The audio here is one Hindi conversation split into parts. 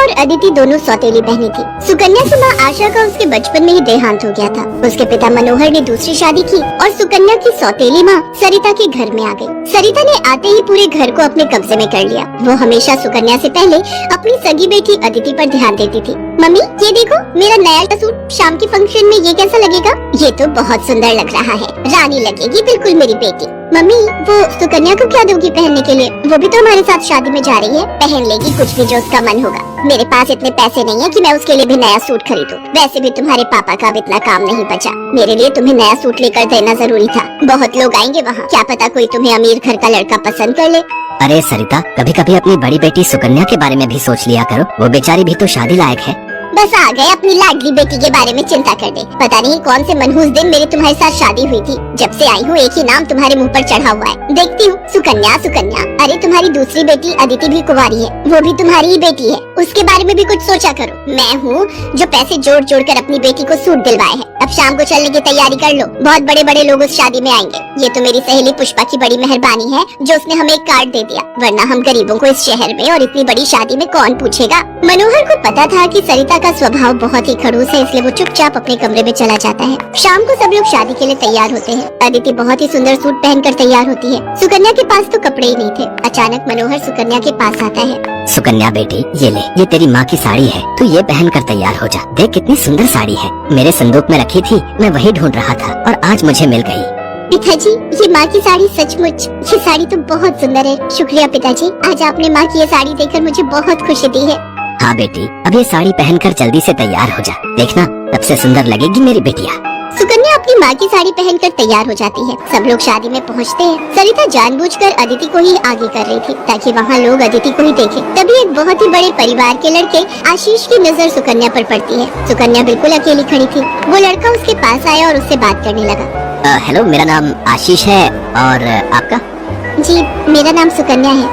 और अदिति दोनों सौतेली बहनें थी। सुकन्या की माँ आशा का उसके बचपन में ही देहांत हो गया था। उसके पिता मनोहर ने दूसरी शादी की और सुकन्या की सौतेली माँ सरिता के घर में आ गई। सरिता ने आते ही पूरे घर को अपने कब्जे में कर लिया। वो हमेशा सुकन्या से पहले अपनी सगी बेटी अदिति पर ध्यान देती थी। मम्मी ये देखो मेरा नया सूट, शाम के फंक्शन में ये कैसा लगेगा? ये तो बहुत सुंदर लग रहा है, रानी लगेगी बिल्कुल मेरी बेटी। मम्मी वो सुकन्या को क्या दोगी पहनने के लिए? वो भी तो हमारे साथ शादी में जा रही है, पहन लेगी कुछ भी जो उसका मन होगा। मेरे पास इतने पैसे नहीं है कि मैं उसके लिए भी नया सूट खरीदूं। वैसे भी तुम्हारे पापा का अब इतना काम नहीं बचा। मेरे लिए तुम्हें नया सूट लेकर देना जरूरी था। बहुत लोग आएंगे वहाँ, क्या पता कोई तुम्हें अमीर घर का लड़का पसंद कर ले। अरे सरिता, कभी कभी अपनी बड़ी बेटी सुकन्या के बारे में भी सोच लिया करो। वो बेचारी भी तो शादी लायक है। बस आ गए अपनी लाडली बेटी के बारे में चिंता करने। पता नहीं कौन से मनहूस दिन मेरी तुम्हारे साथ शादी हुई थी। जब से आई हूँ एक ही नाम तुम्हारे मुंह पर चढ़ा हुआ है। देखती हूँ सुकन्या सुकन्या। अरे तुम्हारी दूसरी बेटी अदिति भी कुंवारी है, वो भी तुम्हारी ही बेटी है। उसके बारे में भी कुछ सोचा करो। मैं हूँ जो पैसे जोड़ जोड़ कर अपनी बेटी को सूट दिलवाए है। अब शाम को चलने की तैयारी कर लो, बहुत बड़े बड़े लोग उस शादी में आएंगे। ये तो मेरी सहेली पुष्पा की बड़ी मेहरबानी है जो उसने हमें एक कार्ड दे दिया, वरना हम गरीबों को इस शहर में और इतनी बड़ी शादी में कौन पूछेगा। मनोहर को पता था कि सरिता का स्वभाव बहुत ही खड़ूस है, इसलिए वो चुपचाप अपने कमरे में चला जाता है। शाम को सब लोग शादी के लिए तैयार होते हैं। अदिति बहुत ही सुंदर सूट पहनकर तैयार होती है। सुकन्या के पास तो कपड़े ही नहीं थे। अचानक मनोहर सुकन्या के पास आता है। सुकन्या बेटी, ये ले, ये तेरी माँ की साड़ी है, तू ये पहन कर तैयार हो जा। देख कितनी सुंदर साड़ी है, मेरे संदूक में रखी थी, मैं वही ढूंढ रहा था और आज मुझे मिल गई। पिताजी ये माँ की साड़ी सचमुच, ये साड़ी तो बहुत सुंदर है। शुक्रिया पिताजी, आज आपने माँ की ये साड़ी देखकर मुझे बहुत खुशी दी है। हाँ बेटी, अब ये साड़ी पहनकर जल्दी से तैयार हो जा, देखना सबसे सुंदर लगेगी मेरी बेटिया। सुकन्या अपनी माँ की साड़ी पहनकर तैयार हो जाती है। सब लोग शादी में पहुँचते हैं। सरिता जानबूझकर अदिति को ही आगे कर रही थी ताकि वहाँ लोग अदिति को ही देखें। तभी एक बहुत ही बड़े परिवार के लड़के आशीष की नजर सुकन्या पर पड़ती है। सुकन्या बिल्कुल अकेली खड़ी थी। वो लड़का उसके पास आया और उससे बात करने लगा। हेलो, मेरा नाम आशीष है और आपका? जी मेरा नाम सुकन्या है।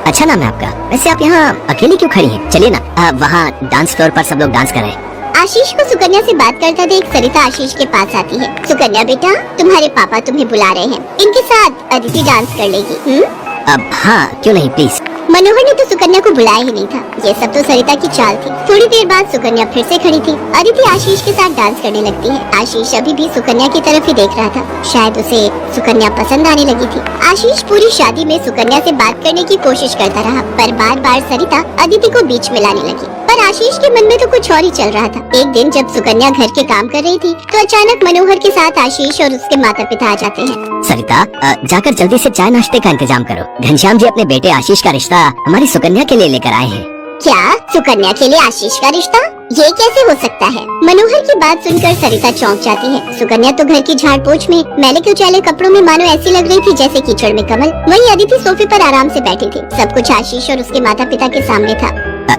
अच्छा नाम है आपका। वैसे आप यहाँ अकेली क्यों खड़ी हैं? चलिए ना, वहाँ डांस फ्लोर पर सब लोग डांस कर रहे हैं। आशीष को सुकन्या से बात करता देख सरिता आशीष के पास आती है। सुकन्या बेटा, तुम्हारे पापा तुम्हें बुला रहे हैं, इनके साथ अदिति डांस कर लेगी। अब हाँ, क्यों नहीं, प्लीज। मनोहर ने तो सुकन्या को बुलाया ही नहीं था। ये सब तो सरिता की चाल थी। थोड़ी देर बाद सुकन्या फिर से खड़ी थी। अदिति आशीष के साथ डांस करने लगती है। आशीष अभी भी सुकन्या की तरफ ही देख रहा था। शायद उसे सुकन्या पसंद आने लगी थी। आशीष पूरी शादी में सुकन्या से बात करने की कोशिश करता रहा, पर बार बार सरिता अदिति को बीच में लाने लगी। पर आशीष के मन में तो कुछ और ही चल रहा था। एक दिन जब सुकन्या घर के काम कर रही थी तो अचानक मनोहर के साथ आशीष और उसके माता पिता आ जाते हैं। सरिता, जाकर जल्दी से चाय नाश्ते का इंतजाम करो। घनश्याम जी अपने बेटे आशीष का रिश्ता हमारी सुकन्या के लिए लेकर आए हैं। क्या? सुकन्या के लिए आशीष का रिश्ता? ये कैसे हो सकता है? मनोहर की बात सुनकर सरिता चौंक जाती है। सुकन्या तो घर की झाड़ पोंछ में मैले कुचैले कपड़ों में मानो ऐसी लग रही थी जैसे कीचड़ में कमल। वहीं अदिति सोफे पर आराम से बैठी थी। सब कुछ आशीष और उसके माता पिता के सामने था।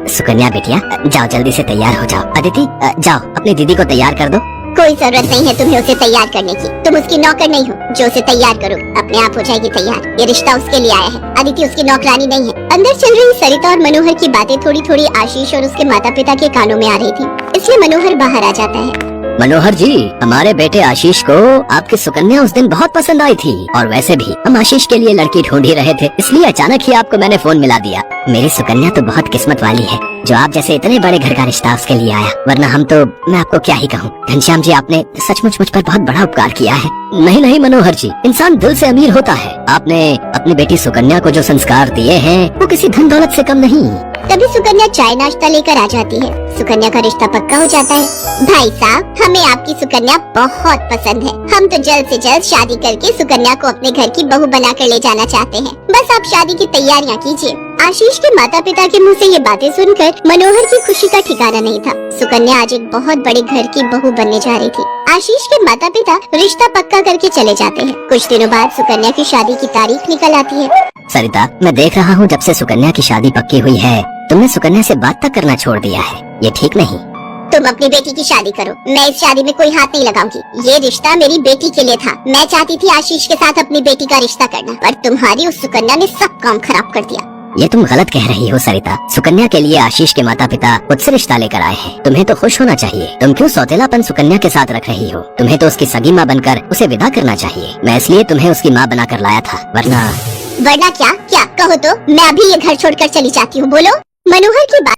सुकन्या बेटिया, जाओ जल्दी से तैयार हो जाओ। अदिति, जाओ अपनी दीदी को तैयार कर दो। कोई जरूरत नहीं है तुम्हें उसे तैयार करने की। तुम उसकी नौकर नहीं हो जो उसे तैयार करो, अपने आप हो जाएगी तैयार। ये रिश्ता उसके लिए आया है, अदिति उसकी नौकरानी नहीं है। अंदर चल रही सरिता और मनोहर की बातें थोड़ी थोड़ी आशीष और उसके माता पिता के कानों में आ रही थी, इसलिए मनोहर बाहर आ जाता है। मनोहर जी, हमारे बेटे आशीष को आपकी सुकन्या उस दिन बहुत पसंद आई थी और वैसे भी हम आशीष के लिए लड़की ढूंढ ही रहे थे, इसलिए अचानक ही आपको मैंने फोन मिला दिया। मेरी सुकन्या तो बहुत किस्मत वाली है जो आप जैसे इतने बड़े घर का रिश्ता उसके लिए आया, वरना हम तो, मैं आपको क्या ही कहूँ। घनश्याम जी, आपने सचमुच मुझ पर बहुत बड़ा उपकार किया है। नहीं नहीं मनोहर जी, इंसान दिल से अमीर होता है। आपने अपनी बेटी सुकन्या को जो संस्कार दिए हैं वो किसी धन दौलत से कम नहीं। तभी सुकन्या चाय नाश्ता लेकर आ जाती है। सुकन्या का रिश्ता पक्का हो जाता है। भाई साहब, हमें आपकी सुकन्या बहुत पसंद है। हम तो जल्द से जल्द शादी करके सुकन्या को अपने घर की बहू बनाकर ले जाना चाहते हैं। बस आप शादी की तैयारियां कीजिए। आशीष के माता पिता के मुंह से ये बातें सुनकर मनोहर की खुशी का ठिकाना नहीं था। सुकन्या आज एक बहुत बड़े घर की बहू बनने जा रही थी। आशीष के माता पिता रिश्ता पक्का करके चले जाते हैं। कुछ दिनों बाद सुकन्या की शादी की तारीख निकल आती है। सरिता, मैं देख रहा हूँ जब से सुकन्या की शादी पक्की हुई है तुमने सुकन्या से बात तक करना छोड़ दिया है। ये ठीक नहीं। तुम अपनी बेटी की शादी करो, मैं इस शादी में कोई हाथ नहीं लगाऊंगी। ये रिश्ता मेरी बेटी के लिए था। मैं चाहती थी आशीष के साथ अपनी बेटी का रिश्ता करना, पर तुम्हारी उस सुकन्या ने सब काम खराब कर दिया। ये तुम गलत कह रही हो सरिता। सुकन्या के लिए आशीष के माता पिता खुद से रिश्ता लेकर आए हैं। तुम्हें तो खुश होना चाहिए। तुम क्यों सौतेलापन सुकन्या के साथ रख रही हो? तुम्हें तो उसकी सगी माँ बनकर उसे विदा करना चाहिए। मैं इसलिए तुम्हें उसकी माँ बनाकर लाया था, वरना क्या? क्या कहो तो मैं अभी ये घर छोड़कर चली जाती हूँ। बोलो। मनोहर की बात